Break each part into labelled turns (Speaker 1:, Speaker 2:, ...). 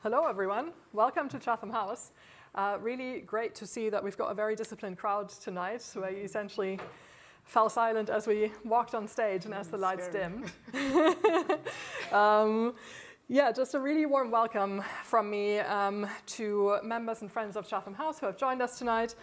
Speaker 1: Hello, everyone. Welcome to Chatham House. Really great to see that we've got a very disciplined crowd tonight, where you essentially fell silent as we walked on stage and as the lights dimmed. Yeah, just a really warm welcome from me to members and friends of Chatham House who have joined us tonight.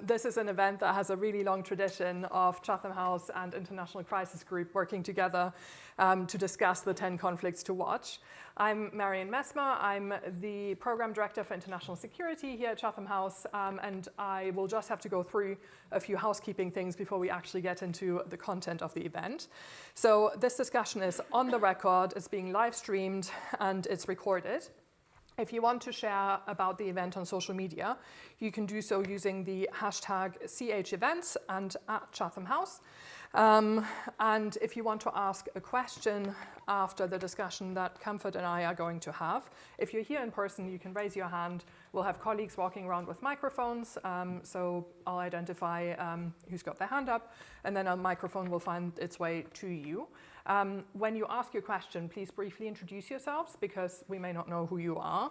Speaker 1: This is an event that has a really long tradition of Chatham House and International Crisis Group working together to discuss the 10 conflicts to watch. I'm Marion Messmer. I'm the Program Director for International Security here at Chatham House, and I will just have to go through a few housekeeping things before we actually get into the content of the event. So this discussion is on the record, it's being live streamed, and it's recorded. If you want to share about the event on social media, you can do so using the hashtag #CHEvents and @Chatham House. And if you want to ask a question after the discussion that Comfort and I are going to have, if you're here in person, you can raise your hand. We'll have colleagues walking around with microphones, so I'll identify who's got their hand up, and then a microphone will find its way to you. When you ask your question, please briefly introduce yourselves, because we may not know who you are.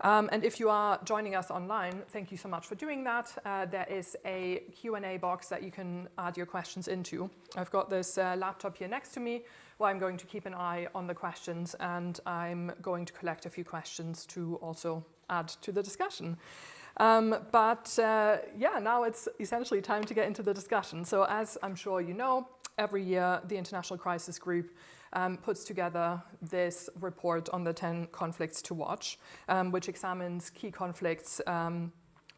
Speaker 1: And if you are joining us online, thank you so much for doing that. There is a Q&A box that you can add your questions into. I've got this laptop here next to me, where I'm going to keep an eye on the questions, and I'm going to collect a few questions to also add to the discussion. Yeah, now it's essentially time to get into the discussion. So as I'm sure you know, every year the International Crisis Group puts together this report on the 10 conflicts to watch, which examines key conflicts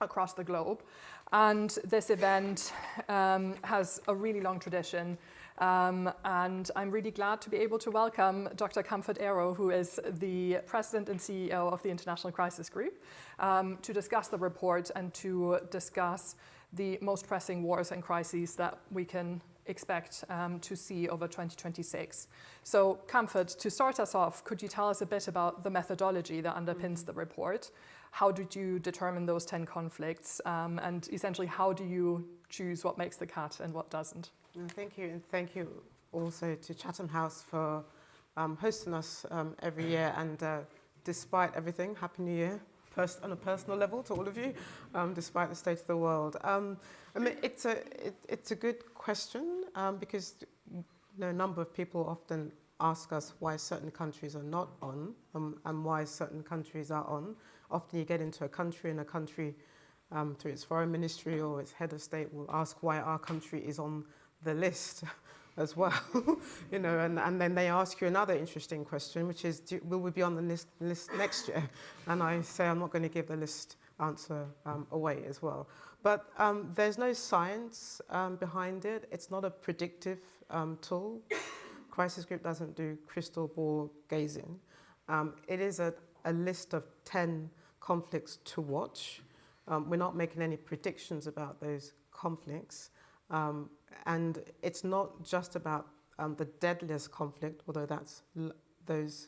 Speaker 1: across the globe. And this event has a really long tradition, and I'm really glad to be able to welcome Dr Comfort Ero, who is the President and CEO of the International Crisis Group, to discuss the report and to discuss the most pressing wars and crises that we can expect to see over 2026. So Comfort, to start us off, could you tell us a bit about the methodology that underpins the report? How did you determine those 10 conflicts? And essentially, how do you choose what makes the cut and what doesn't?
Speaker 2: Thank you, and thank you also to Chatham House for hosting us every year. And despite everything, Happy New Year. On a personal level to all of you, despite the state of the world. I mean, it's a good question because a number of people often ask us why certain countries are not on and why certain countries are on. Often you get into a country and a country through its foreign ministry or its head of state will ask why our country is on the list as well, and then they ask you another interesting question, which is, will we be on the list next year? And I say I'm not going to give the list answer away as well. But there's no science behind it. It's not a predictive tool. Crisis Group doesn't do crystal ball gazing. It is a list of 10 conflicts to watch. We're not making any predictions about those conflicts. And it's not just about the deadliest conflict, although those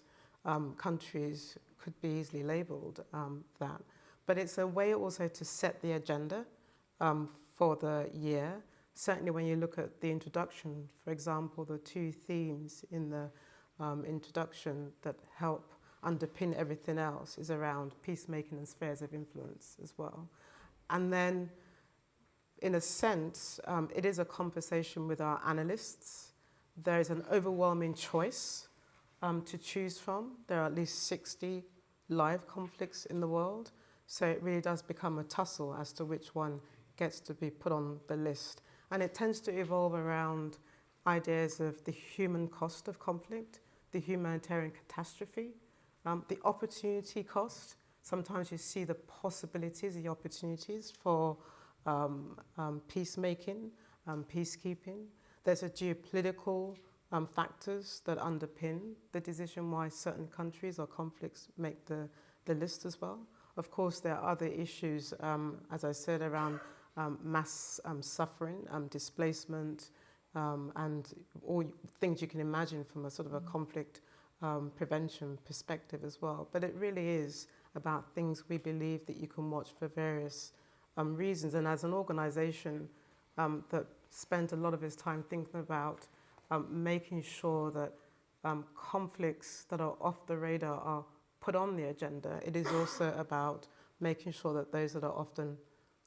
Speaker 2: countries could be easily labelled that. But it's a way also to set the agenda for the year. Certainly when you look at the introduction, for example, the two themes in the introduction that help underpin everything else is around peacemaking and spheres of influence as well. And then in a sense, it is a conversation with our analysts. There is an overwhelming choice to choose from. There are at least 60 live conflicts in the world. So it really does become a tussle as to which one gets to be put on the list. And it tends to evolve around ideas of the human cost of conflict, the humanitarian catastrophe, the opportunity cost. Sometimes you see the possibilities, the opportunities for peacemaking, peacekeeping. There's a geopolitical factors that underpin the decision why certain countries or conflicts make the list as well. Of course, there are other issues, as I said, around mass suffering, displacement, and all things you can imagine from a sort of a conflict prevention perspective as well. But it really is about things we believe that you can watch for various reasons. And as an organisation that spent a lot of its time thinking about making sure that conflicts that are off the radar are put on the agenda. It is also about making sure that those that are often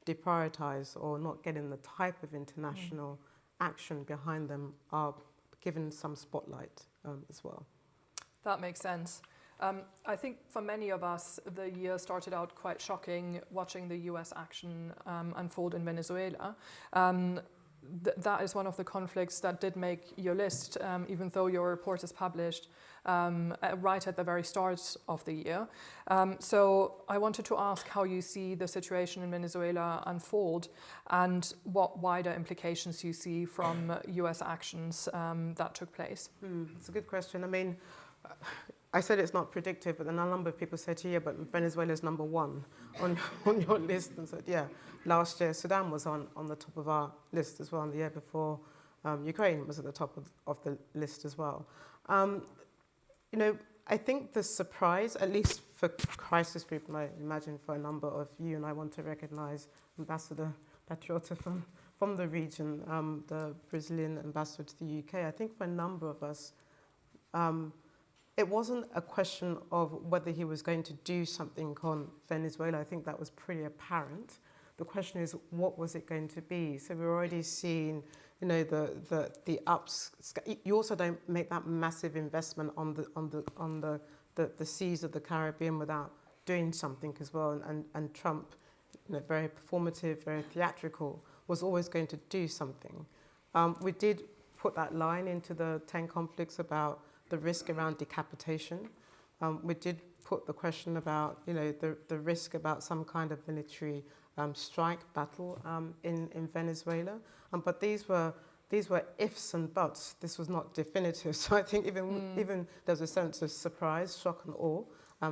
Speaker 2: deprioritized or not getting the type of international action behind them are given some spotlight as well.
Speaker 1: That makes sense. I think for many of us, the year started out quite shocking watching the US action unfold in Venezuela. That is one of the conflicts that did make your list, even though your report is published right at the very start of the year. So I wanted to ask how you see the situation in Venezuela unfold and what wider implications you see from US actions that took place.
Speaker 2: It's a good question. I mean, I said it's not predictive, but then a number of people said, yeah, but Venezuela is number one on your list. And said, yeah, last year Sudan was on the top of our list as well, and the year before Ukraine was at the top of the list as well. You know, I think the surprise, at least for crisis group, and I imagine for a number of you, and I want to recognize Ambassador Patriota from the region, the Brazilian ambassador to the UK. I think for a number of us, it wasn't a question of whether he was going to do something on Venezuela. I think that was pretty apparent. The question is, what was it going to be? So we're already seeing, you know, the ups. You also don't make that massive investment on the seas of the Caribbean without doing something as well. And Trump, you know, very performative, very theatrical, was always going to do something. We did put that line into the 10 conflicts about the risk around decapitation. We did put the question about, you know, the risk about some kind of military strike battle in Venezuela. But these were ifs and buts. This was not definitive. So I think even there's a sense of surprise, shock and awe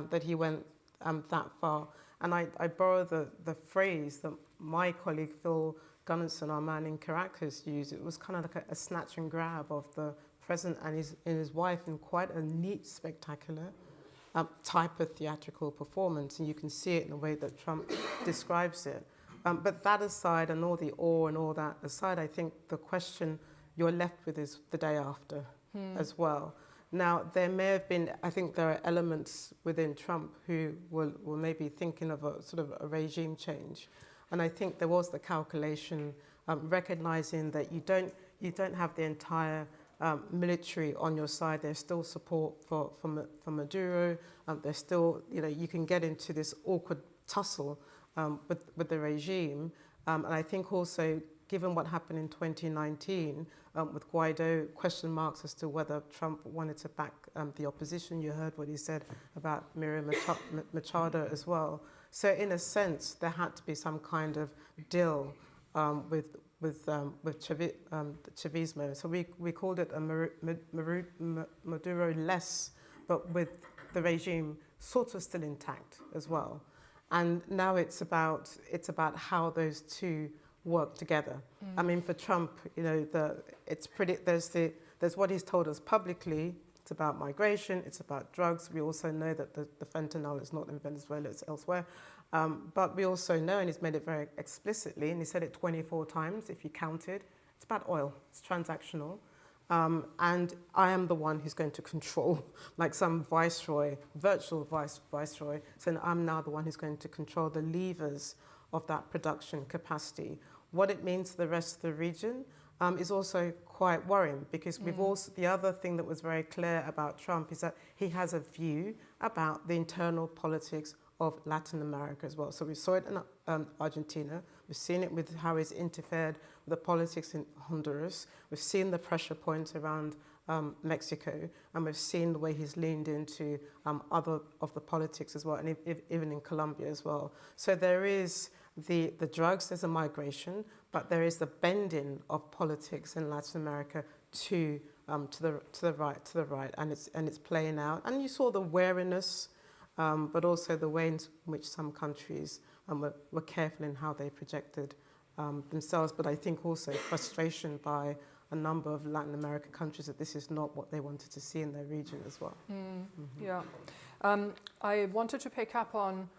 Speaker 2: that he went that far. And I borrow the phrase that my colleague Phil Gunnison, our man in Caracas, used. It was kind of like a snatch and grab of the president and his wife in quite a neat, spectacular type of theatrical performance. And you can see it in the way that Trump describes it. But that aside, and all the awe and all that aside, I think the question you're left with is the day after as well. Now, there may have been, I think there are elements within Trump who were maybe thinking of a sort of a regime change. And I think there was the calculation, recognizing that you don't have the entire military on your side. There's still support for Maduro. There's still, you know, you can get into this awkward tussle with the regime. And I think also, given what happened in 2019 with Guaido, question marks as to whether Trump wanted to back the opposition. You heard what he said about Miriam Machado as well. So in a sense, there had to be some kind of deal with Chavismo. So we called it a Maduro-less, but with the regime sort of still intact as well. And now it's about how those two work together. I mean, for Trump, you know, there's what he's told us publicly. It's about migration. It's about drugs. We also know that the fentanyl is not in Venezuela; it's elsewhere. But we also know, and he's made it very explicitly, and he said it 24 times if you counted, it's about oil. It's transactional. And I am the one who's going to control, like some viceroy, virtual viceroy, saying I'm now the one who's going to control the levers of that production capacity. What it means to the rest of the region is also quite worrying, because we've also, the other thing that was very clear about Trump is that he has a view about the internal politics of Latin America as well. So we saw it in Argentina. We've seen it with how he's interfered with the politics in Honduras. We've seen the pressure points around Mexico, and we've seen the way he's leaned into other of the politics as well, and even in Colombia as well. So there is the drugs, there's a migration, but there is the bending of politics in Latin America to the right, and it's playing out. And you saw the wariness, but also the way in which some countries were careful in how they projected themselves. But I think also frustration by a number of Latin American countries that this is not what they wanted to see in their region as well.
Speaker 1: Yeah. I wanted to pick up on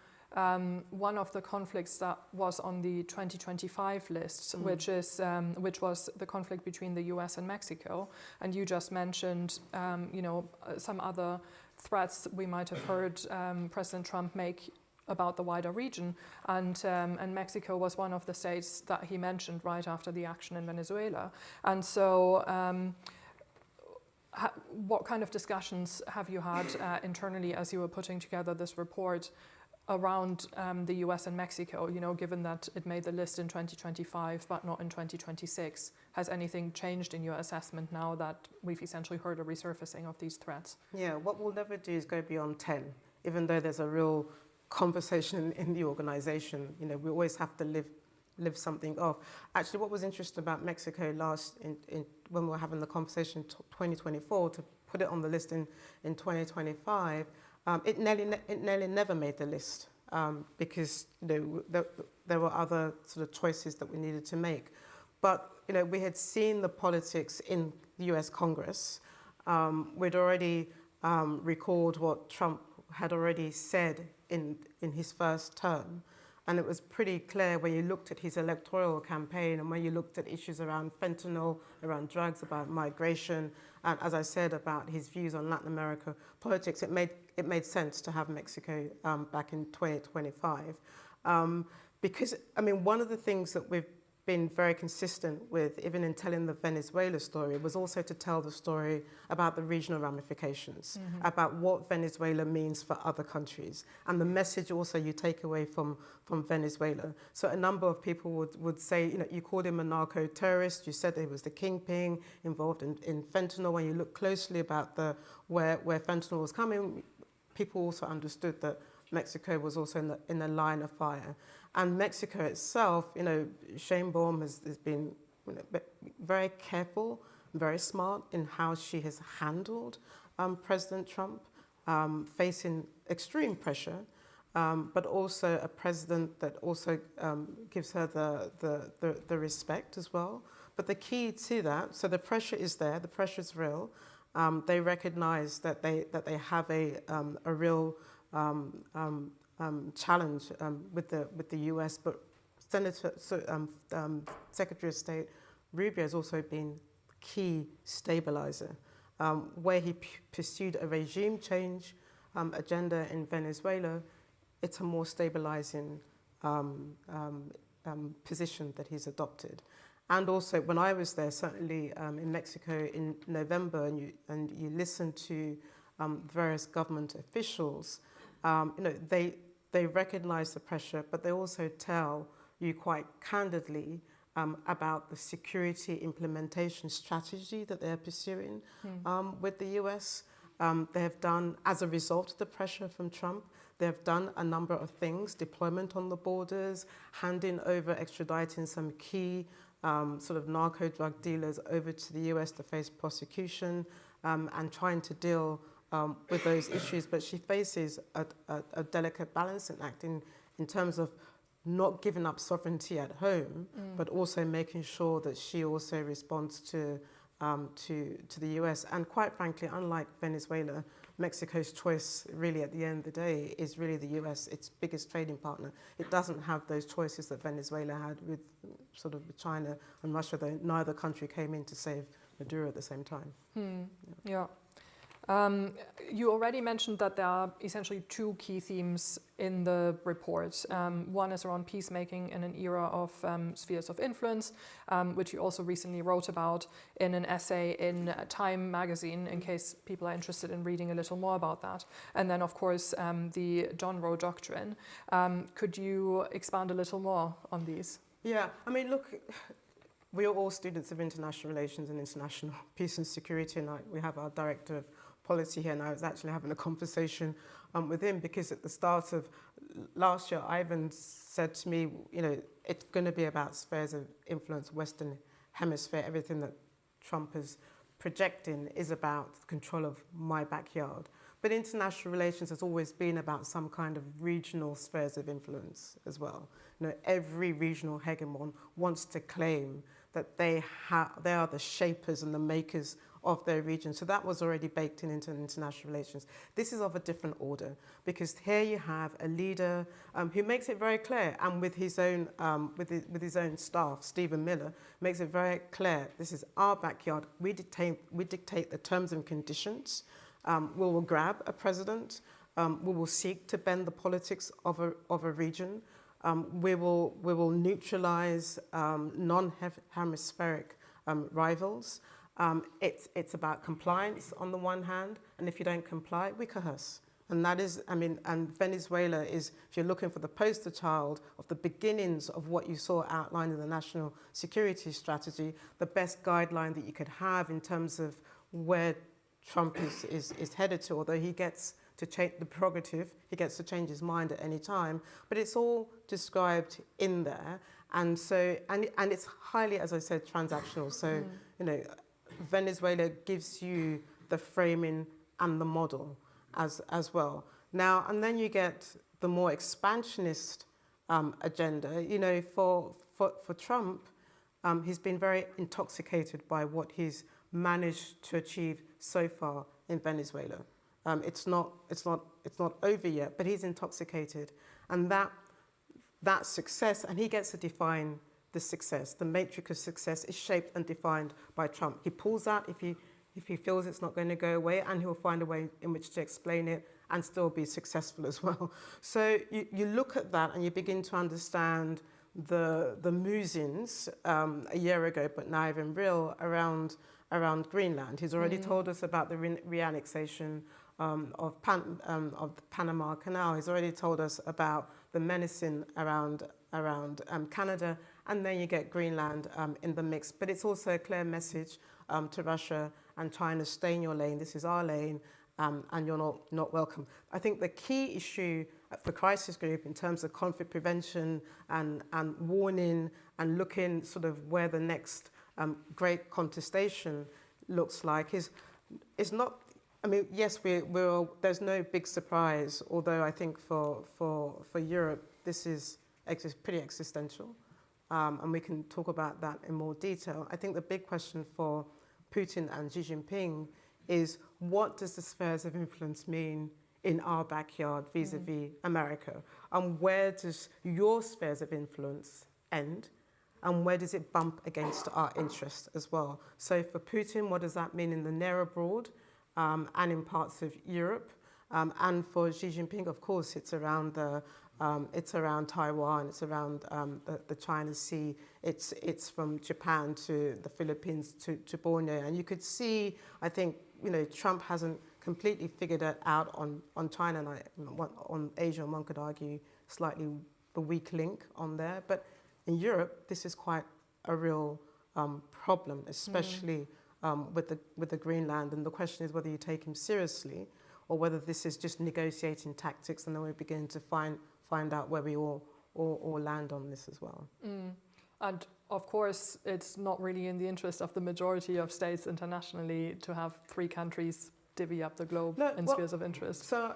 Speaker 1: one of the conflicts that was on the 2025 list, which was the conflict between the U.S. and Mexico. And you just mentioned, some other threats we might have heard President Trump make about the wider region, and Mexico was one of the states that he mentioned right after the action in Venezuela. And so what kind of discussions have you had internally as you were putting together this report around the US and Mexico, you know, given that it made the list in 2025 but not in 2026? Has anything changed in your assessment now that we've essentially heard a resurfacing of these threats?
Speaker 2: Yeah, what we'll never do is go beyond 10, even though there's a real conversation in the organization. You know, we always have to live something off. Actually, what was interesting about Mexico when we were having the conversation 2024 to put it on the list in 2025, it nearly never made the list because, you know, there were other sort of choices that we needed to make. But, you know, we had seen the politics in the US Congress. We'd already recalled what Trump had already said in his first term. And it was pretty clear when you looked at his electoral campaign and when you looked at issues around fentanyl, around drugs, about migration, and as I said, about his views on Latin America politics, it made sense to have Mexico back in 2025. Because, I mean, one of the things that we've been very consistent with, even in telling the Venezuela story, was also to tell the story about the regional ramifications, about what Venezuela means for other countries, and the message also you take away from Venezuela. So a number of people would say, you know, you called him a narco-terrorist, you said he was the kingpin involved in fentanyl. When you look closely about where fentanyl was coming, people also understood that Mexico was also in the line of fire. And Mexico itself, you know, Sheinbaum has been, you know, very careful, very smart in how she has handled President Trump, facing extreme pressure, but also a president that also gives her the respect as well. But the key to that, so the pressure is there, the pressure is real. They recognize that they have a real challenge with the US, but Secretary of State Rubio has also been key stabilizer, where he pursued a regime change agenda in Venezuela. It's a more stabilizing position that he's adopted. And also, when I was there, certainly in Mexico in November, and you listen to various government officials, you know, they recognize the pressure, but they also tell you quite candidly about the security implementation strategy that they're pursuing with the US. They have done, as a result of the pressure from Trump, they have done a number of things: deployment on the borders, handing over, extraditing some key sort of narco drug dealers over to the US to face prosecution, and trying to deal with those issues. But she faces a delicate balancing act in terms of not giving up sovereignty at home, but also making sure that she also responds to the US. And quite frankly, unlike Venezuela, Mexico's choice really at the end of the day is really the US, its biggest trading partner. It doesn't have those choices that Venezuela had with China and Russia, though neither country came in to save Maduro at the same time.
Speaker 1: Yeah. You already mentioned that there are essentially two key themes in the report. One is around peacemaking in an era of spheres of influence, which you also recently wrote about in an essay in Time magazine, in case people are interested in reading a little more about that. And then, of course, the John Roe Doctrine. Could you expand a little more on these?
Speaker 2: Yeah, I mean, look, we are all students of international relations and international peace and security, and we have our director of policy here, and I was actually having a conversation with him because at the start of last year, Ivan said to me, you know, it's going to be about spheres of influence, Western Hemisphere. Everything that Trump is projecting is about control of my backyard. But international relations has always been about some kind of regional spheres of influence as well. You know, every regional hegemon wants to claim that they are the shapers and the makers of their region. So that was already baked into international relations. This is of a different order because here you have a leader who makes it very clear, and with his own staff, Stephen Miller, makes it very clear, this is our backyard. We dictate the terms and conditions We will grab a president. We will seek to bend the politics of a region. We will neutralize non-hemispheric rivals. It's about compliance on the one hand, and if you don't comply, we coerce. And that is, and Venezuela is, if you're looking for the poster child of the beginnings of what you saw outlined in the national security strategy, the best guideline that you could have in terms of where Trump is headed to, although he gets to change the prerogative, he gets to change his mind at any time, but it's all described in there. And so, and it's highly, as I said, transactional. So, Venezuela gives you the framing and the model as well. Now, and then you get the more expansionist agenda. For Trump, he's been very intoxicated by what he's managed to achieve so far in Venezuela. It's not over yet, but he's intoxicated, and that success, and he gets to define the success. The matrix of success is shaped and defined by Trump. He pulls out if he feels it's not going to go away, and he'll find a way in which to explain it and still be successful as well. So you look at that and you begin to understand the musings a year ago, but now even real, around Greenland. He's already told us about the reannexation of the Panama Canal. He's already told us about the menacing around Canada, and then you get Greenland in the mix. But it's also a clear message to Russia and China: stay in your lane. This is our lane, and you're not welcome. I think the key issue for crisis group in terms of conflict prevention and warning and looking sort of where the next great contestation looks like is not. Yes, there's no big surprise, although I think for Europe this is pretty existential, and we can talk about that in more detail. I think the big question for Putin and Xi Jinping is, what does the spheres of influence mean in our backyard vis-a-vis America? And where does your spheres of influence end? And where does it bump against our interests as well? So for Putin, what does that mean in the near abroad and in parts of Europe? And for Xi Jinping, of course, it's around Taiwan, it's around the China Sea, it's from Japan to the Philippines to Borneo. And you could see, I think, Trump hasn't completely figured it out on China, and on Asia, one could argue slightly the weak link on there. But in Europe, this is quite a real problem, especially with the Greenland. And the question is whether you take him seriously or whether this is just negotiating tactics, and then we begin to find out where we all land on this as well.
Speaker 1: And of course, it's not really in the interest of the majority of states internationally to have three countries divvy up the globe in spheres of interest.
Speaker 2: So,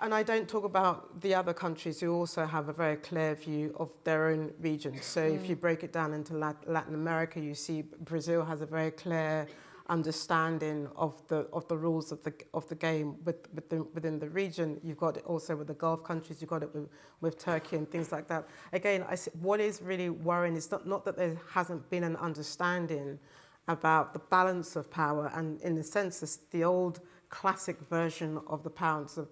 Speaker 2: and I don't talk about the other countries who also have a very clear view of their own regions. So if you break it down into Latin America, you see Brazil has a very clear understanding of the rules of the game within the region. You've got it also with the Gulf countries. You've got it with Turkey and things like that. Again, what is really worrying is not that there hasn't been an understanding about the balance of power, and in a sense, the old classic version of the balance of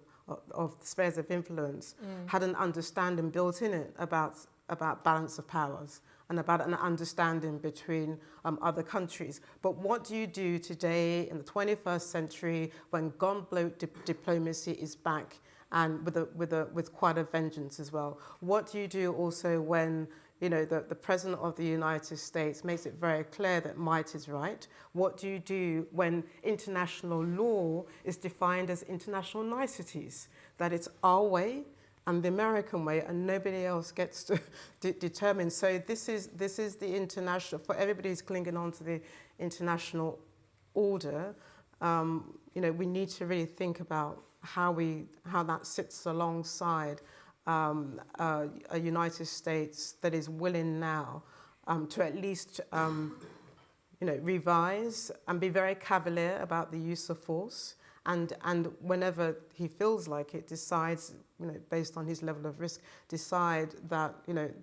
Speaker 2: the spheres of influence had an understanding built in it about balance of powers and about an understanding between other countries. But what do you do today in the 21st century when gunboat diplomacy is back and with quite a vengeance as well? What do you do also when the President of the United States makes it very clear that might is right? What do you do when international law is defined as international niceties, that it's our way and the American way, and nobody else gets to determine? So this is the international, for everybody who's clinging on to the international order. We need to really think about how that sits alongside a United States that is willing now to at least revise and be very cavalier about the use of force, and whenever he feels like it, decides, based on his level of risk, decide that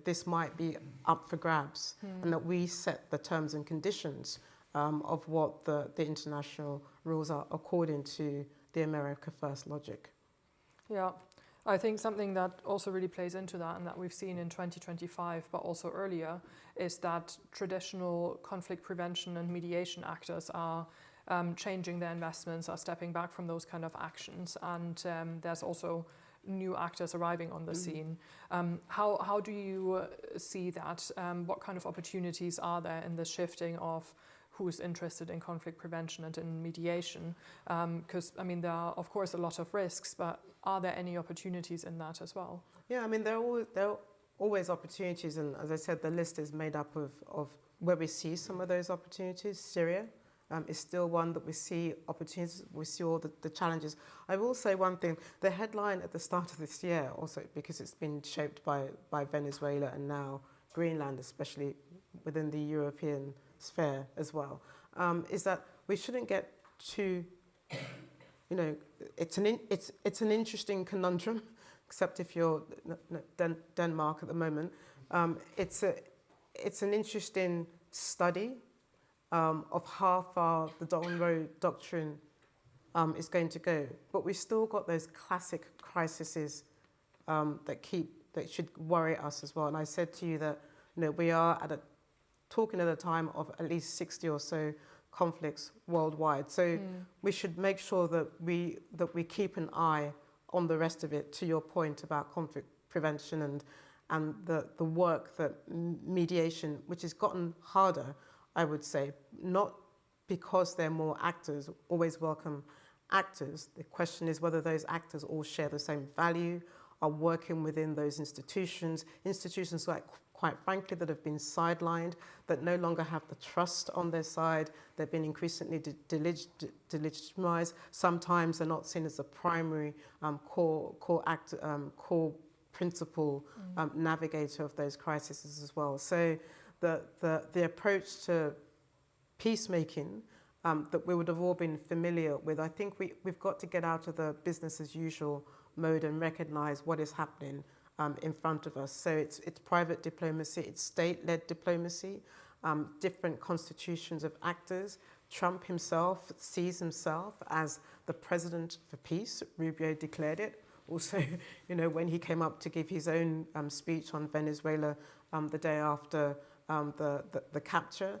Speaker 2: this might be up for grabs, and that we set the terms and conditions of what the international rules are according to the America First logic.
Speaker 1: Yeah, I think something that also really plays into that, and that we've seen in 2025, but also earlier, is that traditional conflict prevention and mediation actors are changing their investments, are stepping back from those kind of actions, and there's also new actors arriving on the scene. How do you see that? What kind of opportunities are there in the shifting of who's interested in conflict prevention and in mediation? Because, I mean, there are, of course, a lot of risks, but are there any opportunities in that as well?
Speaker 2: Yeah, I mean, there are always opportunities, and as I said, the list is made up of where we see some of those opportunities. Syria is still one that we see opportunities, we see all the challenges. I will say one thing, the headline at the start of this year, also because it's been shaped by Venezuela and now Greenland, especially within the European sphere as well, is that we shouldn't get too, it's an interesting conundrum, except if you're Denmark at the moment. It's an interesting study of how far the Monroe Doctrine is going to go, but we've still got those classic crises that should worry us as well. And I said to you that we are talking at a time of at least 60 or so conflicts worldwide. So we should make sure that we keep an eye on the rest of it. To your point about conflict prevention and the work that mediation, which has gotten harder, I would say, not because there are more actors, always welcome actors. The question is whether those actors all share the same value, are working within those institutions like, quite frankly, that have been sidelined, that no longer have the trust on their side. They've been increasingly delegitimized. Sometimes they're not seen as the primary core principal navigator of those crises as well. So the approach to peacemaking that we would have all been familiar with, I think we've got to get out of the business as usual mode and recognize what is happening in front of us. So it's private diplomacy, it's state-led diplomacy, different constitutions of actors. Trump himself sees himself as the president for peace. Rubio declared it. Also, when he came up to give his own speech on Venezuela the day after the capture,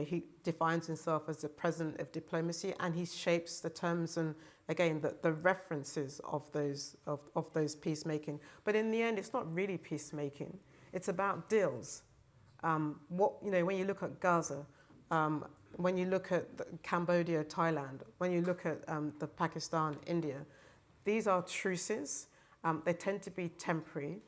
Speaker 2: he defines himself as the president of diplomacy, and he shapes the terms and, again, the references of those peacemaking. But in the end, it's not really peacemaking. It's about deals. When you look at Gaza, when you look at Cambodia, Thailand, when you look at the Pakistan, India, these are truces. They tend to be temporary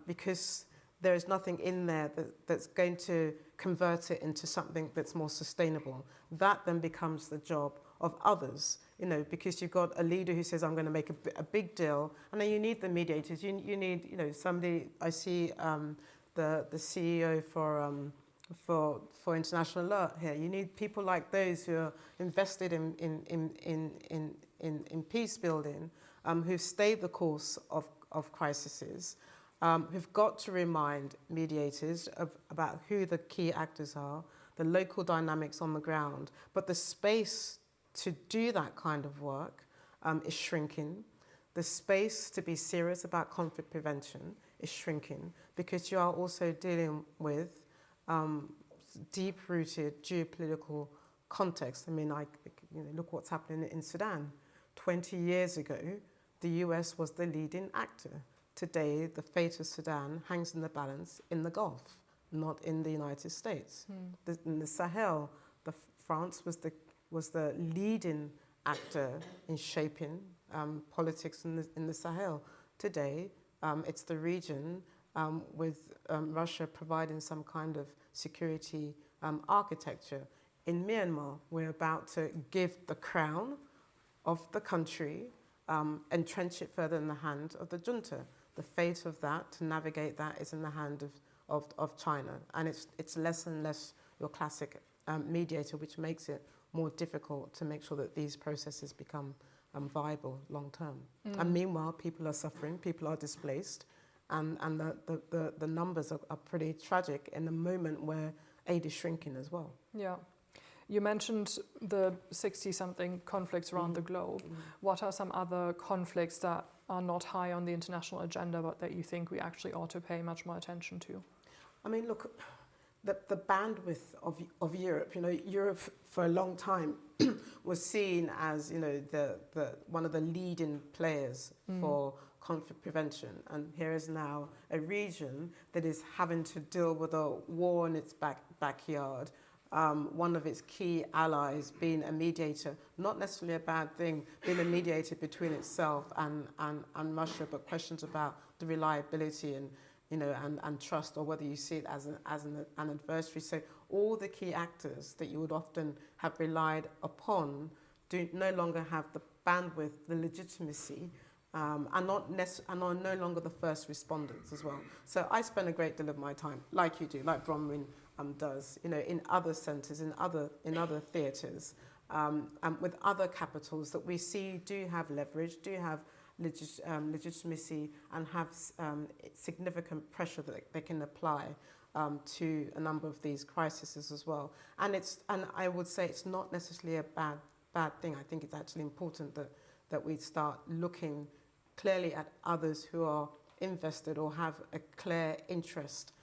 Speaker 2: because there is nothing in there that's going to convert it into something that's more sustainable. That then becomes the job of others, because you've got a leader who says, I'm going to make a big deal, and then you need the mediators. You need, somebody. I see the CEO for international law here. You need people like those who are invested in peace building, who've stayed the course of crises. Who've got to remind mediators about who the key actors are, the local dynamics on the ground. But the space to do that kind of work is shrinking. The space to be serious about conflict prevention is shrinking because you are also dealing with deep-rooted geopolitical context. I mean, look what's happening in Sudan. 20 years ago, the U.S. was the leading actor. Today, the fate of Sudan hangs in the balance in the Gulf, not in the United States. In the Sahel, France was the leading actor in shaping politics in the Sahel. Today, it's the region with Russia providing some kind of security architecture. In Myanmar, we're about to give the crown of the country, entrench it further in the hand of the junta. The fate of that, to navigate that, is in the hand of China. And it's less and less your classic mediator, which makes it more difficult to make sure that these processes become viable long term. And meanwhile, people are suffering, people are displaced, and the numbers are pretty tragic in a moment where aid is shrinking as well.
Speaker 1: Yeah. You mentioned the 60-something conflicts around the globe. What are some other conflicts that are not high on the international agenda, but that you think we actually ought to pay much more attention to?
Speaker 2: I mean, look, the bandwidth of Europe, Europe for a long time was seen as, the one of the leading players for conflict prevention. And here is now a region that is having to deal with a war in its backyard. One of its key allies being a mediator, not necessarily a bad thing, being a mediator between itself and Russia, but questions about the reliability and trust, or whether you see it as an adversary. So all the key actors that you would often have relied upon do no longer have the bandwidth, the legitimacy, and are no longer the first responders as well. So I spend a great deal of my time, like you do, like Bronwyn does, in other centres, in other theatres, with other capitals that we see do have leverage, do have legitimacy, and have significant pressure that they can apply to a number of these crises as well. And I would say it's not necessarily a bad thing. I think it's actually important that we start looking clearly at others who are invested or have a clear interest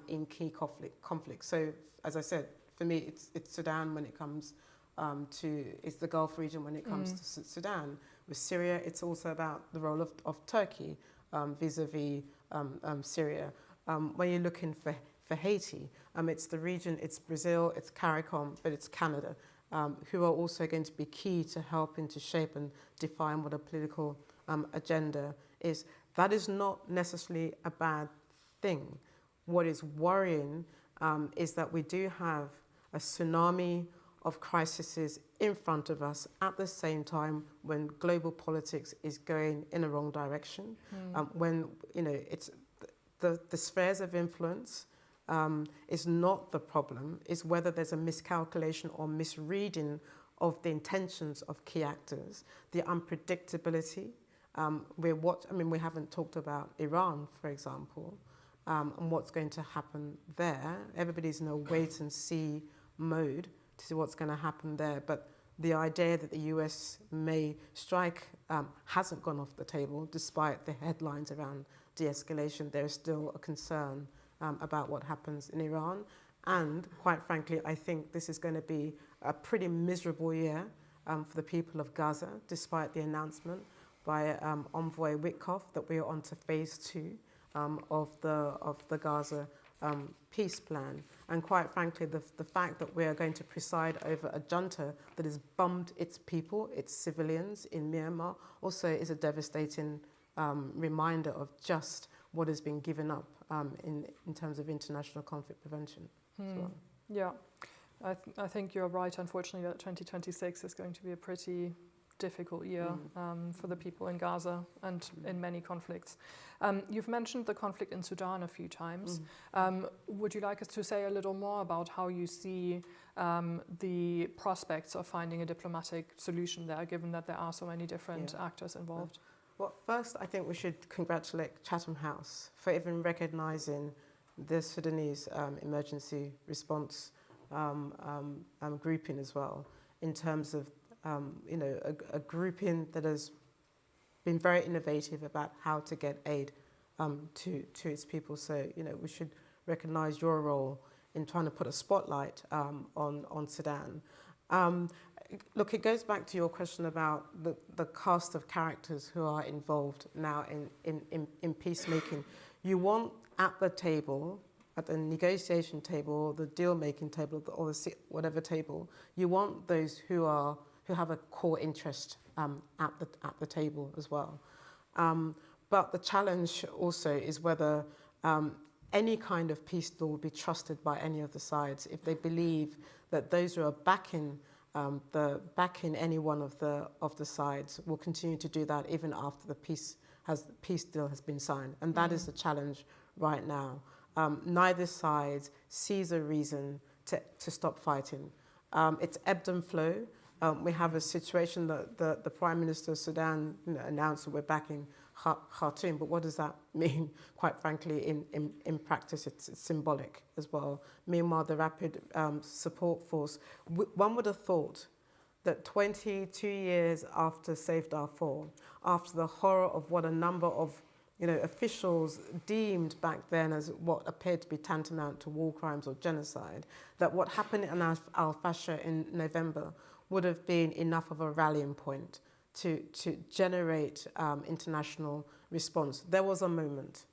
Speaker 2: in key conflicts. So, as I said, for me, it's Sudan when it comes it's the Gulf region when it comes to Sudan. With Syria, it's also about the role of Turkey vis-a-vis Syria. When you're looking for Haiti, it's the region, it's Brazil, it's CARICOM, but it's Canada, who are also going to be key to helping to shape and define what a political agenda is. That is not necessarily a bad thing. What is worrying is that we do have a tsunami of crises in front of us at the same time when global politics is going in a wrong direction. When it's the spheres of influence is not the problem. It's whether there's a miscalculation or misreading of the intentions of key actors, the unpredictability. We haven't talked about Iran, for example, and what's going to happen there. Everybody's in a wait and see mode to see what's going to happen there. But the idea that the U.S. may strike hasn't gone off the table, despite the headlines around de-escalation. There is still a concern about what happens in Iran. And quite frankly, I think this is going to be a pretty miserable year for the people of Gaza, despite the announcement by Envoy Witkoff that we are on to phase 2 of the Gaza peace plan. And quite frankly, the fact that we are going to preside over a junta that has bombed its people, its civilians in Myanmar, also is a devastating reminder of just what has been given up in terms of international conflict prevention. So.
Speaker 1: Yeah, I think you're right, unfortunately, that 2026 is going to be a pretty difficult year for the people in Gaza and in many conflicts. You've mentioned the conflict in Sudan a few times. Would you like us to say a little more about how you see the prospects of finding a diplomatic solution there, given that there are so many different actors involved?
Speaker 2: Well, first, I think we should congratulate Chatham House for even recognising the Sudanese emergency response grouping as well, in terms of a grouping that has been very innovative about how to get aid to its people. So, we should recognise your role in trying to put a spotlight on Sudan. Look, it goes back to your question about the cast of characters who are involved now in peacemaking. You want at the table, at the negotiation table, the deal-making table, or the whatever table, you want those who have a core interest at the table as well. But the challenge also is whether any kind of peace deal will be trusted by any of the sides if they believe that those who are backing any one of the sides will continue to do that even after the peace deal has been signed. And that is the challenge right now. Neither side sees a reason to stop fighting. It's ebbed and flowed. We have a situation that the Prime Minister of Sudan announced that we're backing Khartoum. But what does that mean? Quite frankly, in practice, it's symbolic as well. Meanwhile, the Rapid Support Force, one would have thought that 22 years after Save Darfur, after the horror of what a number of officials deemed back then as what appeared to be tantamount to war crimes or genocide, that what happened in Al-Fasher in November would have been enough of a rallying point to generate international response. There was a moment,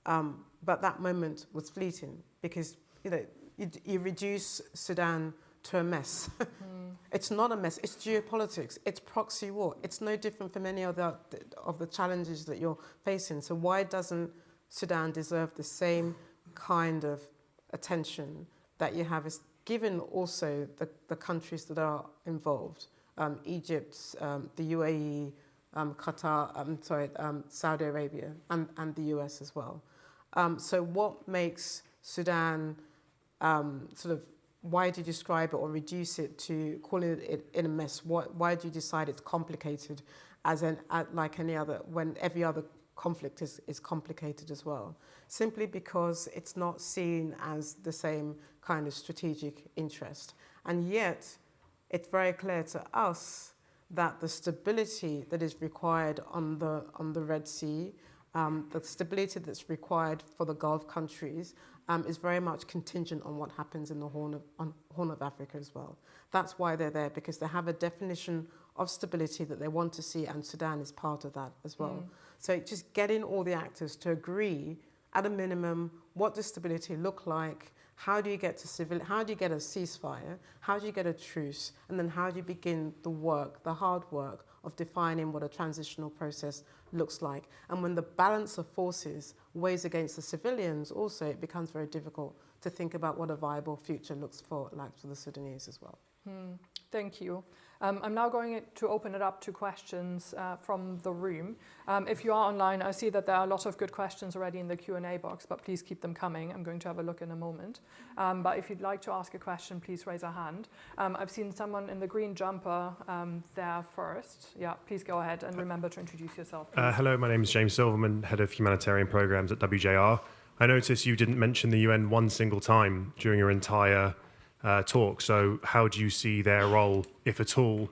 Speaker 2: but that moment was fleeting because you reduce Sudan to a mess. It's not a mess, it's geopolitics, it's proxy war. It's no different from any other of the challenges that you're facing. So why doesn't Sudan deserve the same kind of attention that you have, given also the countries that are involved? Egypt, the UAE, Qatar, Saudi Arabia, and the US as well. So what makes Sudan why do you describe it or reduce it to calling it in a mess? Why do you decide it's complicated like any other, when every other conflict is complicated as well? Simply because it's not seen as the same kind of strategic interest. And yet, it's very clear to us that the stability that is required on the Red Sea, the stability that's required for the Gulf countries, is very much contingent on what happens in the Horn of Africa as well. That's why they're there, because they have a definition of stability that they want to see, and Sudan is part of that as well. So just getting all the actors to agree, at a minimum, what does stability look like? How do you get to how do you get a ceasefire? How do you get a truce? And then how do you begin the work, the hard work of defining what a transitional process looks like? And when the balance of forces weighs against the civilians, also it becomes very difficult to think about what a viable future looks like for the Sudanese as well.
Speaker 1: Thank you. I'm now going to open it up to questions from the room. If you are online, I see that there are a lot of good questions already in the Q&A box, but please keep them coming. I'm going to have a look in a moment. But if you'd like to ask a question, please raise a hand. I've seen someone in the green jumper there first. Yeah, please go ahead and remember to introduce yourself.
Speaker 3: Hello, my name is James Silverman, Head of Humanitarian Programs at WJR. I noticed you didn't mention the UN one single time during your entire talk. So how do you see their role, if at all,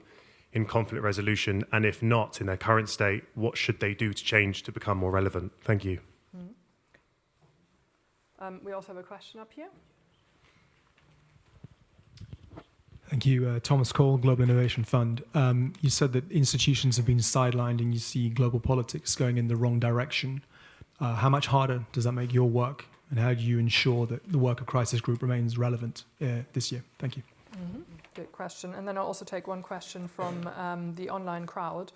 Speaker 3: in conflict resolution? And if not, in their current state, what should they do to change to become more relevant? Thank you.
Speaker 1: We also have a question up here.
Speaker 4: Thank you. Thomas Cole, Global Innovation Fund. You said that institutions have been sidelined and you see global politics going in the wrong direction. How much harder does that make your work? And how do you ensure that the work of Crisis Group remains relevant this year? Thank you.
Speaker 1: Good question. And then I'll also take one question from the online crowd,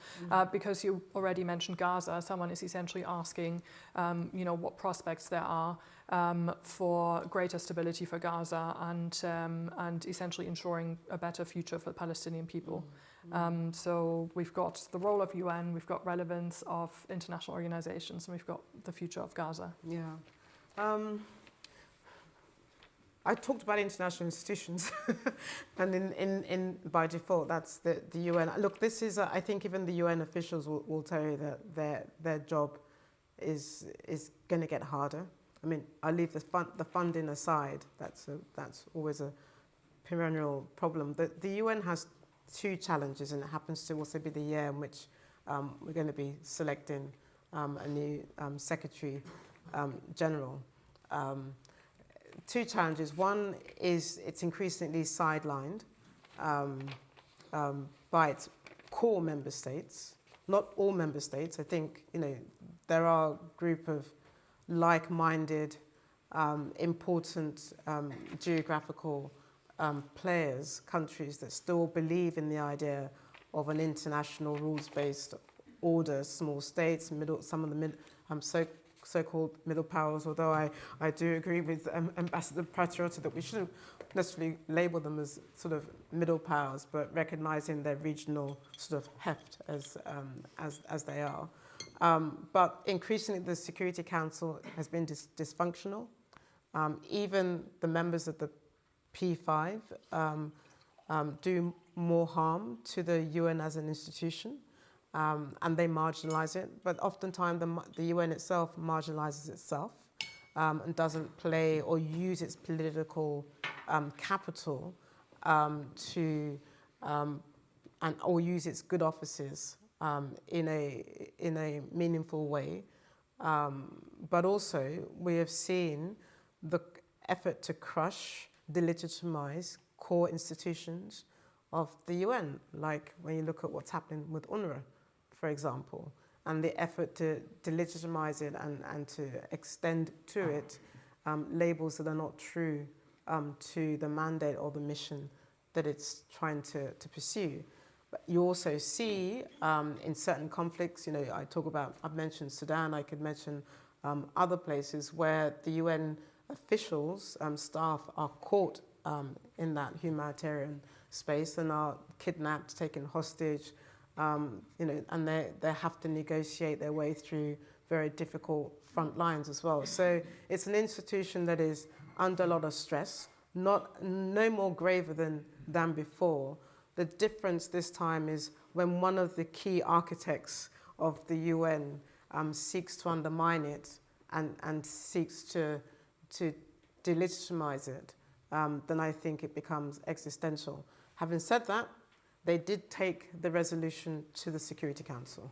Speaker 1: because you already mentioned Gaza. Someone is essentially asking, what prospects there are for greater stability for Gaza and essentially ensuring a better future for the Palestinian people. So we've got the role of UN, we've got relevance of international organizations, and we've got the future of Gaza.
Speaker 2: Yeah. I talked about international institutions, and in by default, that's the UN. Look, this is, I think even the UN officials will tell you that their job is going to get harder. I mean, I leave the funding aside. That's always a perennial problem. The UN has two challenges, and it happens to also be the year in which we're going to be selecting a new Secretary General. Two challenges. One is it's increasingly sidelined by its core member states. Not all member states. I think there are a group of like-minded, important geographical players, countries that still believe in the idea of an international rules-based order. Small states, some of the so-called middle powers, although I do agree with Ambassador Patriota that we shouldn't necessarily label them as sort of middle powers, but recognizing their regional sort of heft as they are. But increasingly the Security Council has been dysfunctional. Even the members of the P5 do more harm to the UN as an institution and they marginalize it. But oftentimes the UN itself marginalizes itself and doesn't play or use its political capital or use its good offices in a meaningful way. But also we have seen the effort to crush, delegitimize core institutions of the UN, like when you look at what's happening with UNRWA, for example, and the effort to delegitimize it and to extend to it labels that are not true to the mandate or the mission that it's trying to pursue. But you also see in certain conflicts, I've mentioned Sudan, I could mention other places where the UN officials, staff are caught in that humanitarian space and are kidnapped, taken hostage, and they have to negotiate their way through very difficult front lines as well. So it's an institution that is under a lot of stress, no more graver than before. The difference this time is when one of the key architects of the UN seeks to undermine it and seeks to delegitimize it, then I think it becomes existential. Having said that, they did take the resolution to the Security Council.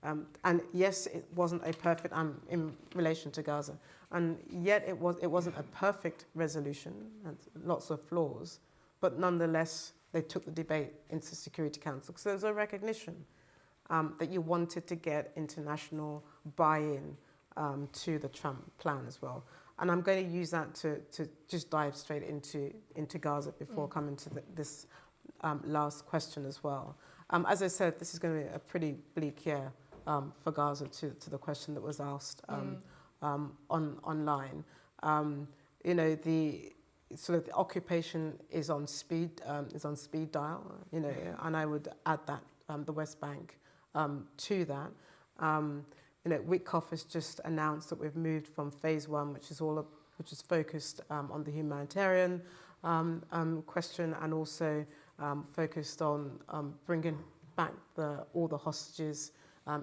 Speaker 2: And yes, it wasn't a perfect, in relation to Gaza, and yet it wasn't a perfect resolution, and lots of flaws, but nonetheless, they took the debate into the Security Council. So there's a recognition that you wanted to get international buy-in to the Trump plan as well. And I'm going to use that to just dive straight into Gaza before coming to this last question as well. As I said, this is going to be a pretty bleak year for Gaza to the question that was asked online. The occupation is on speed dial, and I would add that the West Bank to that. Witkoff has just announced that we've moved from phase 1, which is focused on the humanitarian question, and also focused on bringing back all the hostages,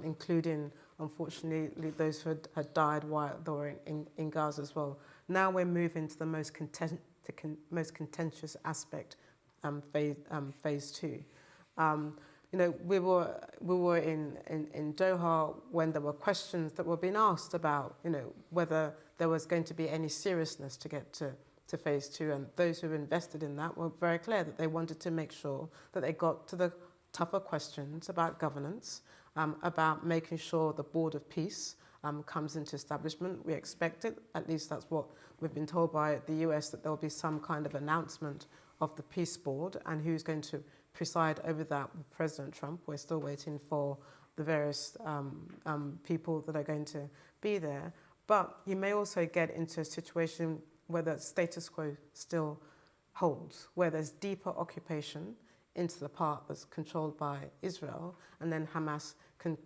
Speaker 2: including, unfortunately, those who had died while they were in Gaza as well. Now we're moving to the most contentious aspect, phase 2. We were in Doha when there were questions that were being asked about, whether there was going to be any seriousness to get to phase 2, and those who invested in that were very clear that they wanted to make sure that they got to the tougher questions about governance, about making sure the Board of Peace comes into establishment. We expect it, at least that's what we've been told by the US, that there'll be some kind of announcement of the Peace Board and who's going to preside over that with President Trump. We're still waiting for the various people that are going to be there. But you may also get into a situation where the status quo still holds, where there's deeper occupation into the part that's controlled by Israel, and then Hamas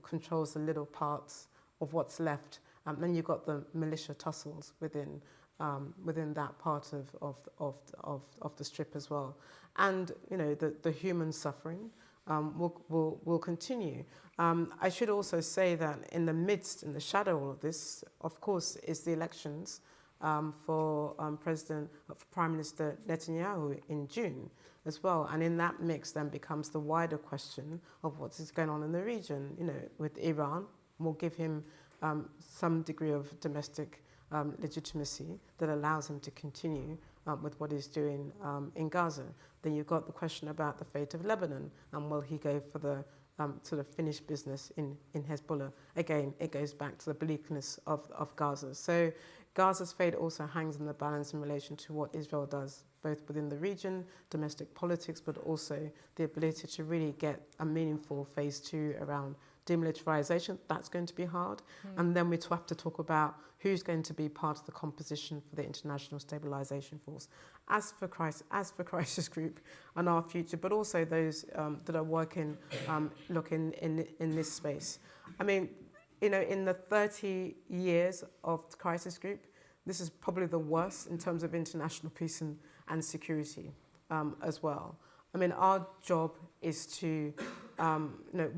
Speaker 2: controls the little parts of what's left. Then you've got the militia tussles within that part of the strip as well. And the human suffering will continue. I should also say that in the shadow of this, of course, is the elections for Prime Minister Netanyahu in June as well. And in that mix then becomes the wider question of what is going on in the region, with Iran. Will give him some degree of domestic legitimacy that allows him to continue with what he's doing in Gaza. Then you've got the question about the fate of Lebanon, and will he go for the sort of finished business in Hezbollah? Again, it goes back to the bleakness of Gaza. So Gaza's fate also hangs in the balance in relation to what Israel does, both within the region, domestic politics, but also the ability to really get a meaningful phase 2 around demilitarization. That's going to be hard. And then we have to talk about who's going to be part of the composition for the International Stabilization Force. As for Crisis Group and our future, but also those that are working, in this space. I mean, in the 30 years of the Crisis Group, this is probably the worst in terms of international peace and security as well. I mean, our job is to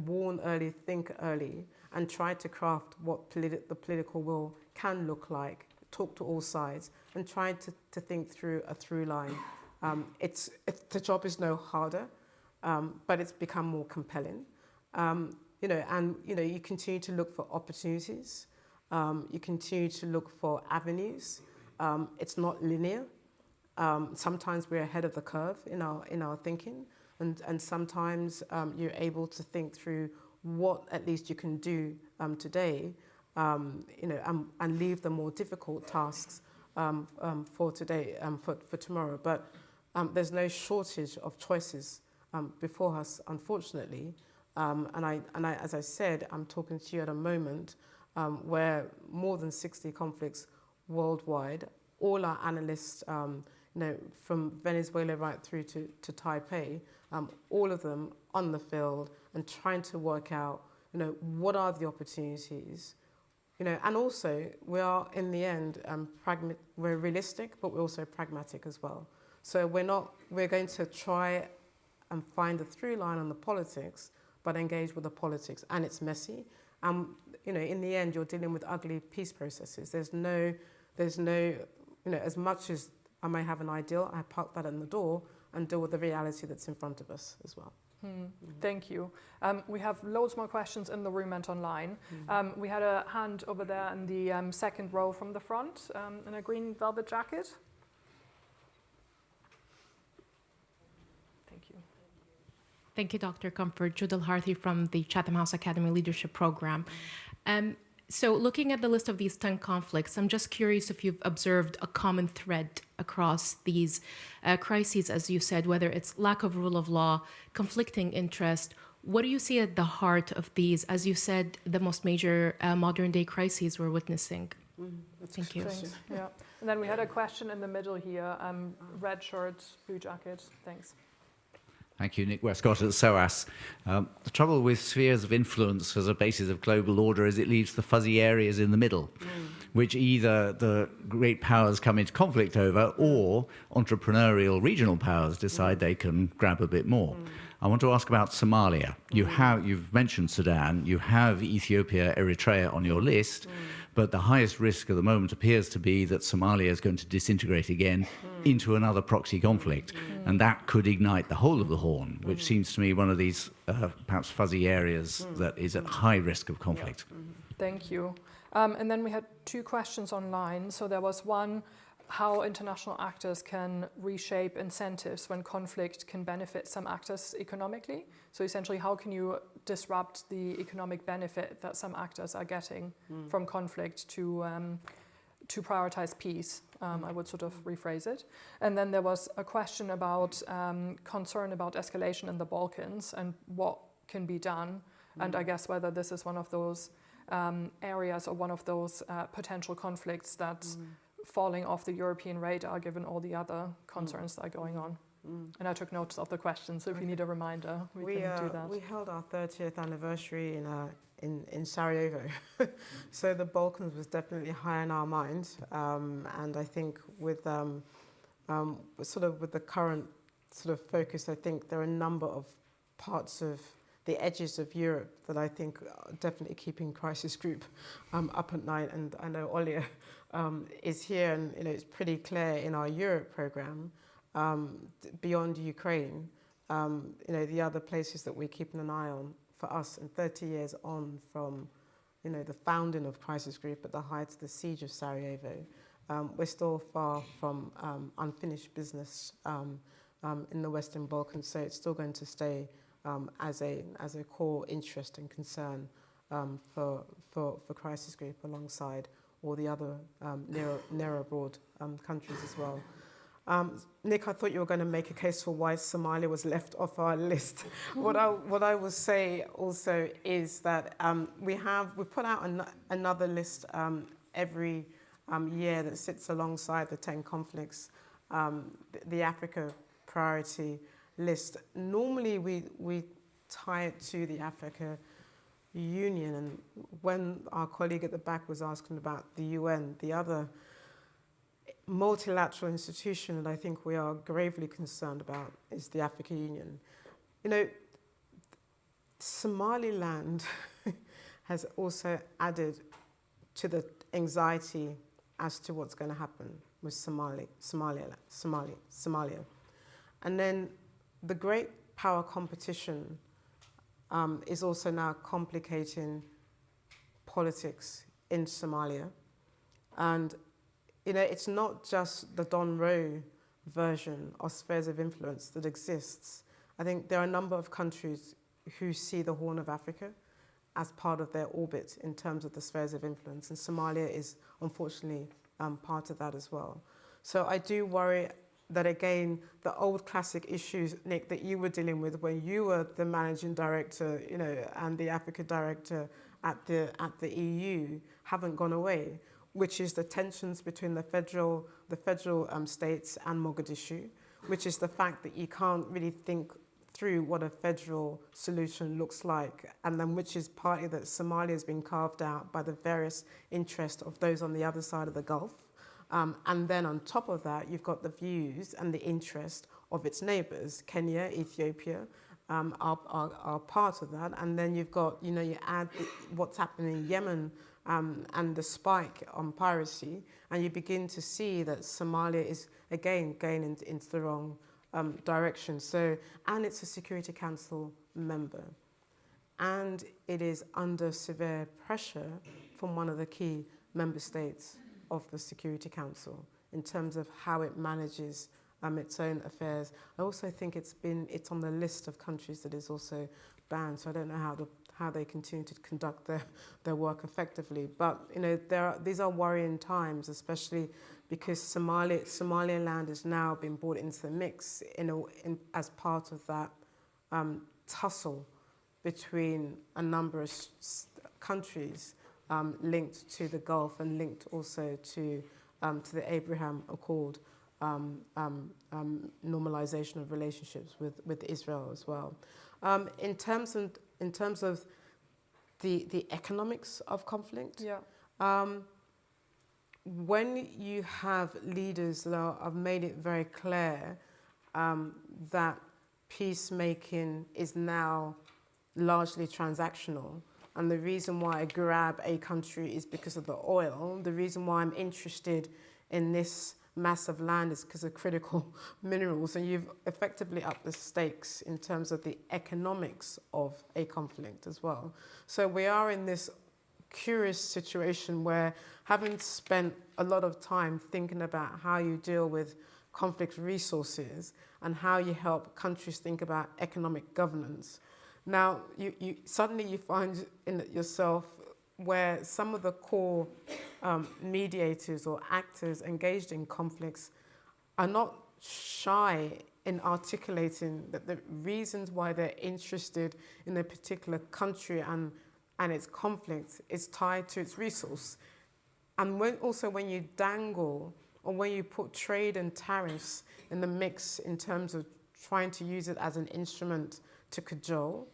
Speaker 2: warn early, think early, and try to craft what the political will can look like, talk to all sides, and try to think through a through line. The job is no harder, but it's become more compelling. You continue to look for opportunities. You continue to look for avenues. It's not linear. Sometimes we're ahead of the curve in our thinking, and sometimes you're able to think through what at least you can do today, and leave the more difficult tasks for today, for tomorrow. But there's no shortage of choices before us, unfortunately. As I said, I'm talking to you at a moment where more than 60 conflicts worldwide. All our analysts, from Venezuela right through to Taipei, all of them on the field and trying to work out, what are the opportunities, and also we are in the end we're realistic, but we're also pragmatic as well. So we're going to try and find a through line on the politics, but engage with the politics, and it's messy. In the end, you're dealing with ugly peace processes. There's no, as much as I may have an ideal, I park that in the door and deal with the reality that's in front of us as well.
Speaker 1: Thank you. We have loads more questions in the room and online. We had a hand over there in the second row from the front, in a green velvet jacket. Thank you.
Speaker 5: Thank you, Dr. Comfort. Judel Harthy from the Chatham House Academy Leadership Program. So looking at the list of these 10 conflicts, I'm just curious if you've observed a common thread across these crises, as you said, whether it's lack of rule of law, conflicting interest. What do you see at the heart of these, as you said, the most major modern day crises we're witnessing? Thank you.
Speaker 1: Thanks. Yeah. And then we had a question in the middle here, red shirt, blue jacket. Thanks.
Speaker 6: Thank you, Nick Westcott at SOAS. The trouble with spheres of influence as a basis of global order is it leaves the fuzzy areas in the middle, which either the great powers come into conflict over or entrepreneurial regional powers decide they can grab a bit more. I want to ask about Somalia. You've mentioned Sudan, you have Ethiopia, Eritrea on your list, but the highest risk at the moment appears to be that Somalia is going to disintegrate again into another proxy conflict, and that could ignite the whole of the Horn, which seems to me one of these perhaps fuzzy areas that is at high risk of conflict.
Speaker 1: Thank you. And then we had two questions online. So there was one, how international actors can reshape incentives when conflict can benefit some actors economically. So essentially, how can you disrupt the economic benefit that some actors are getting from conflict to prioritize peace? I would sort of rephrase it. And then there was a question about concern about escalation in the Balkans and what can be done. And I guess whether this is one of those areas or one of those potential conflicts that's falling off the European radar given all the other concerns that are going on. And I took notes of the questions, so if you need a reminder, we can do that.
Speaker 2: We held our 30th anniversary in Sarajevo. So the Balkans was definitely high in our mind. And I think with with the current sort of focus, I think there are a number of parts of the edges of Europe that I think are definitely keeping Crisis Group up at night. And I know Olia is here, and it's pretty clear in our Europe program, beyond Ukraine, the other places that we're keeping an eye on for us. And 30 years on from the founding of Crisis Group at the height of the siege of Sarajevo, we're still far from unfinished business in the Western Balkans. So it's still going to stay as a core interest and concern for Crisis Group, alongside all the other near abroad countries as well. Nick, I thought you were going to make a case for why Somalia was left off our list. What I will say also is that we put out another list every year that sits alongside the 10 conflicts, the Africa priority list. Normally we tie it to the Africa Union, and when our colleague at the back was asking about the UN, multilateral institution that I think we are gravely concerned about is the African Union. You know, Somaliland has also added to the anxiety as to what's going to happen with Somalia. And then the great power competition is also now complicating politics in Somalia. And, you know, it's not just the Don Roe version of spheres of influence that exists. I think there are a number of countries who see the Horn of Africa as part of their orbit in terms of the spheres of influence. And Somalia is unfortunately part of that as well. So I do worry that, again, the old classic issues, Nick, that you were dealing with when you were the managing director, you know, and the Africa director at the EU haven't gone away, which is the tensions between the federal states and Mogadishu, which is the fact that you can't really think through what a federal solution looks like, and then which is partly that Somalia has been carved out by the various interests of those on the other side of the Gulf. And then on top of that, you've got the views and the interest of its neighbors. Kenya, Ethiopia are part of that. And then you've got, you know, you add what's happening in Yemen and the spike on piracy, and you begin to see that Somalia is, again, going into the wrong direction. So, and it's a Security Council member. And it is under severe pressure from one of the key member states of the Security Council in terms of how it manages its own affairs. I also think it's on the list of countries that is also banned, so I don't know how they continue to conduct their work effectively. But, you know, these are worrying times, especially because Somaliland has now been brought into the mix as part of that tussle between a number of countries linked to the Gulf and linked also to the Abraham Accord normalization of relationships with Israel as well. In terms of the economics of conflict, when you have leaders that have made it very clear that peacemaking is now largely transactional, and the reason why I grab a country is because of the oil, the reason why I'm interested in this mass of land is because of critical minerals, and you've effectively upped the stakes in terms of the economics of a conflict as well. So we are in this curious situation where, having spent a lot of time thinking about how you deal with conflict resources and how you help countries think about economic governance, now you suddenly find in yourself where some of the core mediators or actors engaged in conflicts are not shy in articulating that the reasons why they're interested in a particular country and its conflict is tied to its resource. And when you dangle or when you put trade and tariffs in the mix in terms of trying to use it as an instrument to cajole,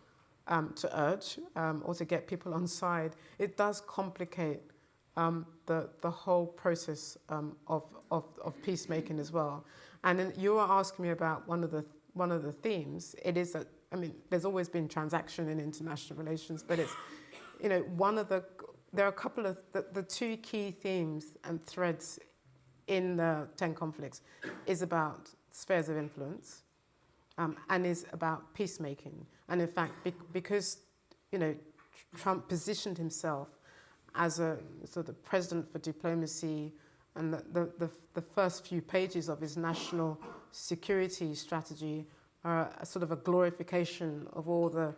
Speaker 2: to urge, or to get people on side, it does complicate the whole process of peacemaking as well. And then you were asking me about one of the themes. It is that, I mean, there's always been transaction in international relations, but it's, you know, there are a couple of the two key themes and threads in the 10 conflicts is about spheres of influence, and is about peacemaking. And in fact, because, you know, Trump positioned himself as a sort of president for diplomacy, and the first few pages of his national security strategy are a sort of a glorification of all the,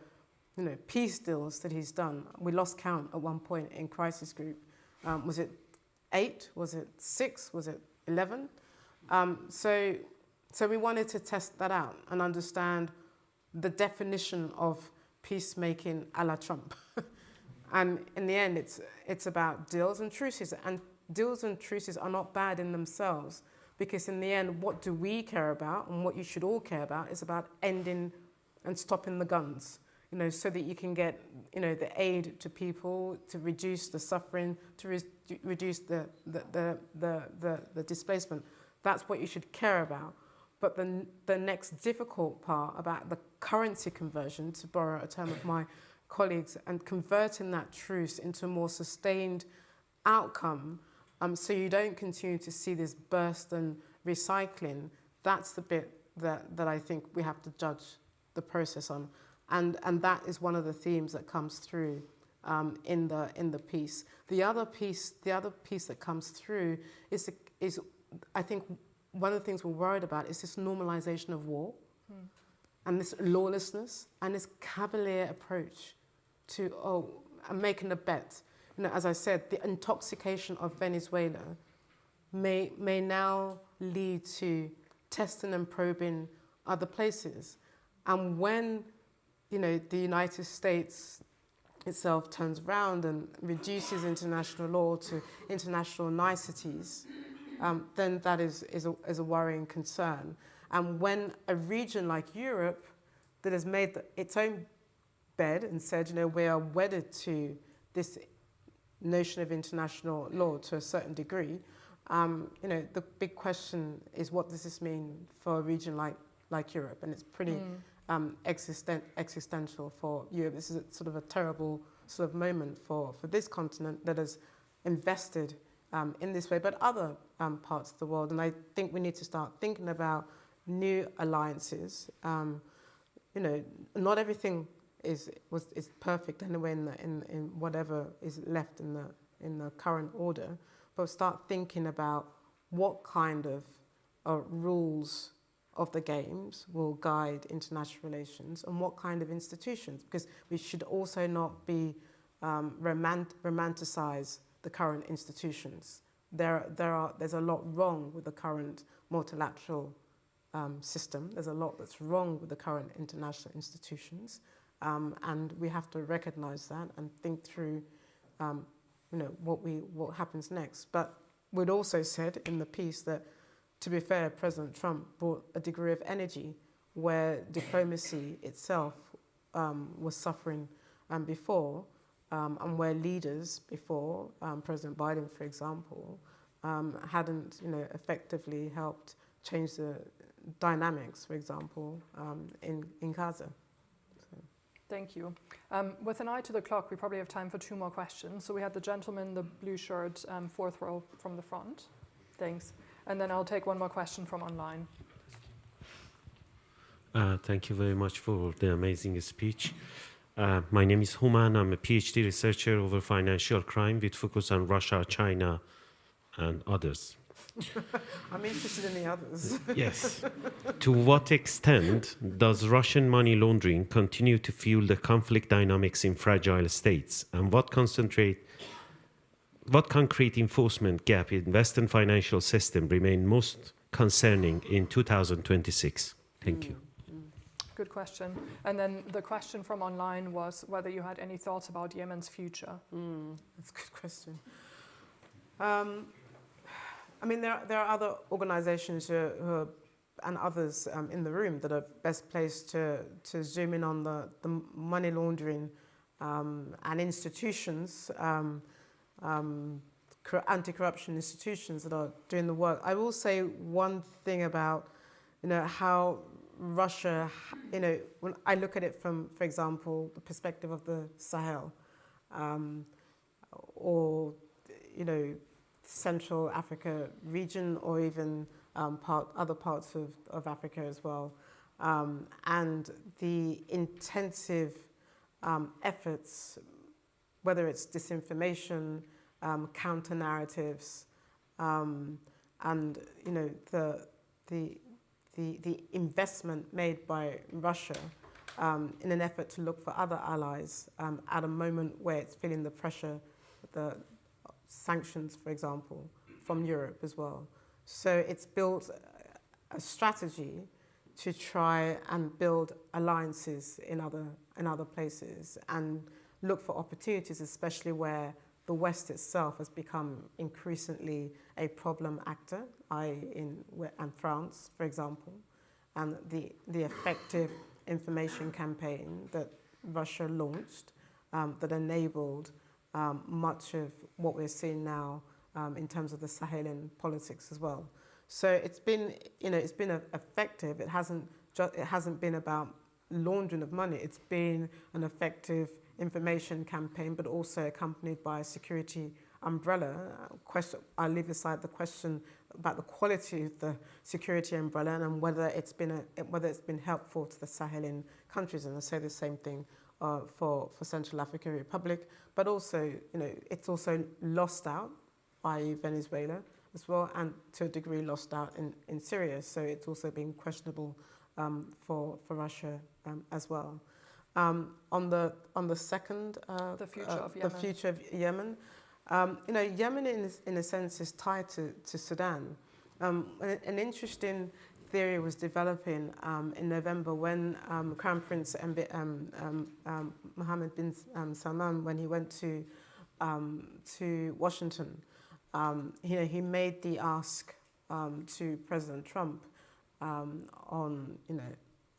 Speaker 2: you know, peace deals that he's done. We lost count at one point in Crisis Group. Was it 8? Was it 6? Was it 11? So we wanted to test that out and understand the definition of peacemaking a la Trump. And in the end, it's about deals and truces. And deals and truces are not bad in themselves, because in the end, what do we care about, and what you should all care about, is about ending and stopping the guns. so that you can get, the aid to people, to reduce the suffering, to reduce the displacement. That's what you should care about. But the next difficult part about the currency conversion, to borrow a term of my colleagues, and converting that truce into a more sustained outcome, so you don't continue to see this burst and recycling, that's the bit that I think we have to judge the process on. And that is one of the themes that comes through in the piece. The other piece that comes through is I think one of the things we're worried about is this normalization of war and this lawlessness and this cavalier approach to, I'm making a bet. As I said, the intoxication of Venezuela may now lead to testing and probing other places. And when, the United States itself turns around and reduces international law to international niceties, then that is a worrying concern. And when a region like Europe that has made its own bed and said, we are wedded to this notion of international law to a certain degree, the big question is, what does this mean for a region like Europe? And it's pretty existential for Europe. This is sort of a terrible sort of moment for this continent that has invested in this way, but other parts of the world. And I think we need to start thinking about new alliances. Not everything is perfect anyway in whatever is left in the current order, but start thinking about what kind of rules of the games will guide international relations and what kind of institutions, because we should also not be romanticize the current institutions. There's a lot wrong with the current multilateral system. There's a lot that's wrong with the current international institutions, and we have to recognize that and think through, what happens next. But we'd also said in the piece that, to be fair, President Trump brought a degree of energy where diplomacy itself was suffering before, and where leaders before, President Biden, for example, hadn't, effectively helped change the dynamics, for example, in Gaza.
Speaker 1: Thank you. With an eye to the clock, we probably have time for 2 more questions. So we had the gentleman in the blue shirt, 4th row from the front. Thanks. And then I'll take 1 more question from online.
Speaker 7: Thank you very much for the amazing speech. My name is Human. I'm a PhD researcher over financial crime with focus on Russia, China, and others.
Speaker 2: I'm interested in the others.
Speaker 7: Yes. To what extent does Russian money laundering continue to fuel the conflict dynamics in fragile states? And what concrete enforcement gap in Western financial system remain most concerning in 2026? Thank you.
Speaker 1: Good question. And then the question from online was whether you had any thoughts about Yemen's future.
Speaker 2: That's a good question. There are other organizations and others in the room that are best placed to zoom in on the money laundering and institutions, anti-corruption institutions that are doing the work. I will say one thing about, how Russia, when I look at it from, for example, the perspective of the Sahel, or, Central Africa region, or even other parts of Africa as well, and the intensive efforts, whether it's disinformation, counter narratives, and the investment made by Russia in an effort to look for other allies at a moment where it's feeling the pressure, the sanctions, for example, from Europe as well. So it's built a strategy to try and build alliances in other places and look for opportunities, especially where the West itself has become increasingly a problem actor, in France, for example, and the effective information campaign that Russia launched that enabled much of what we're seeing now in terms of the Sahelian politics as well. So it's been, it's been effective. It hasn't been about laundering of money. It's been an effective information campaign, but also accompanied by a security umbrella. I'll leave aside the question about the quality of the security umbrella and whether it's been helpful to the Sahelian countries, and I say the same thing for Central African Republic, but also it's also lost out, i.e. Venezuela as well, and to a degree lost out in Syria. So it's also been questionable for Russia as well. On the second,
Speaker 1: the future of Yemen.
Speaker 2: The future of Yemen. Yemen in a sense is tied to Sudan. An interesting theory was developing in November when Crown Prince Mohammed bin Salman, when he went to Washington, he made the ask to President Trump on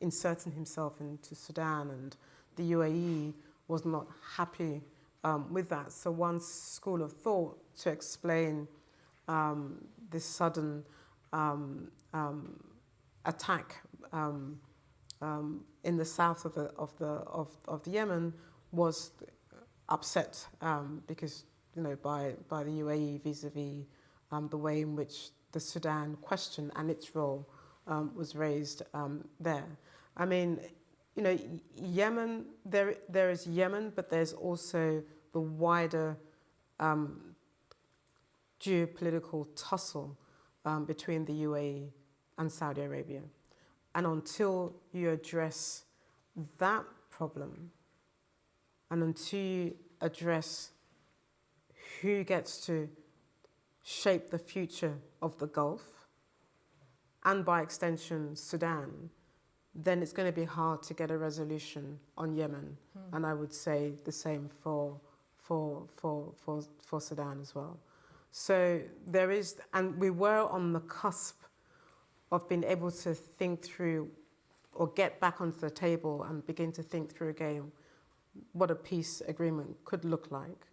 Speaker 2: inserting himself into Sudan, and the UAE was not happy with that. So one school of thought to explain this sudden attack in the south of the Yemen was upset because by the UAE vis-a-vis the way in which the Sudan question and its role was raised there. I mean, Yemen, there is Yemen, but there's also the wider geopolitical tussle between the UAE and Saudi Arabia. And until you address that problem, and until you address who gets to shape the future of the Gulf, and by extension Sudan, then it's going to be hard to get a resolution on Yemen. And I would say the same for Sudan as well. So there is, and we were on the cusp of being able to think through or get back onto the table and begin to think through again what a peace agreement could look like,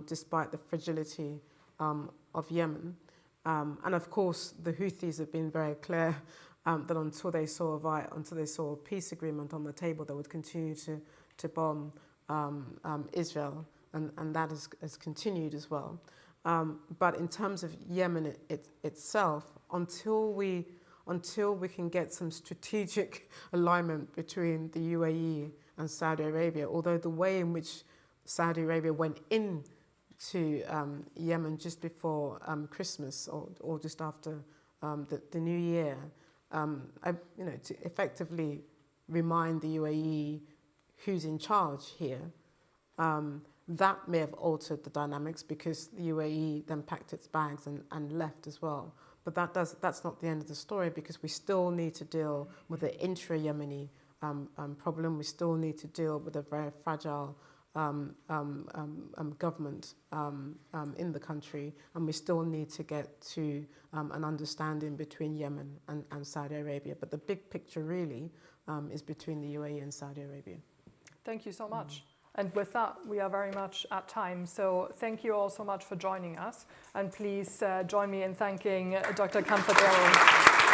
Speaker 2: despite the fragility of Yemen. And of course, the Houthis have been very clear that until they saw a peace agreement on the table, they would continue to bomb Israel, and that has continued as well. But in terms of Yemen itself, until we can get some strategic alignment between the UAE and Saudi Arabia, although the way in which Saudi Arabia went into Yemen just before Christmas or just after the New Year, to effectively remind the UAE who's in charge here, that may have altered the dynamics because the UAE then packed its bags and left as well. But that's not the end of the story, because we still need to deal with the intra-Yemeni problem. We still need to deal with a very fragile government in the country, and we still need to get to an understanding between Yemen and Saudi Arabia. But the big picture really is between the UAE and Saudi Arabia.
Speaker 1: Thank you so much. And with that, we are very much at time. So thank you all so much for joining us. And please join me in thanking Dr. Comfort Ero.